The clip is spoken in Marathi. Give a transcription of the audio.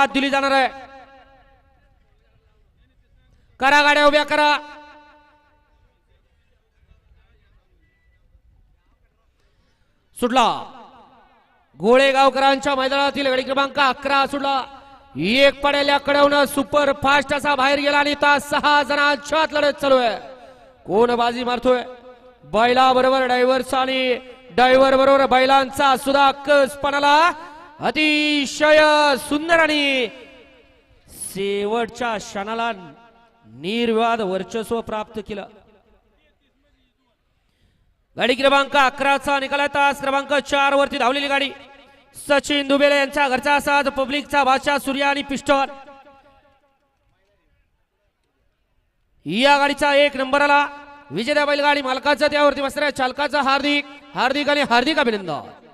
दिली जाणार आहे। करा गाड्या उभ्या करा। सुटला गोळेगावकरांच्या मैदानातील गाडी क्रमांक 11 सुटला। एक पड्याला कडवणं सुपर फास्ट असा बाहेर गेला आणि तास 6 जणांच्या लढत चालू आहे। कोण बाजी मारतोय? बैला बरोबर ड्रायव्हरचा आणि ड्रायव्हर बरोबर बैलांचा सुद्धा कसपणाला अतिशय सुंदर आणि शेवटच्या क्षणाला निर्वाद वर्चस्व प्राप्त केलं। गाडी क्रमांक 11चा निकाल तास क्रमांक 4 वरती धावलेली गाडी सचिन दुबेले यांच्या घरचा साज पब्लिकचा बादशाह सूर्या आणि पिस्टॉल या गाडीचा 1 नंबरला विजेत्या बैलगाडी मालकाचा त्यावरती बसणाऱ्या चालकाचा हार्दिक हार्दिक आणि हार्दिक अभिनंदन।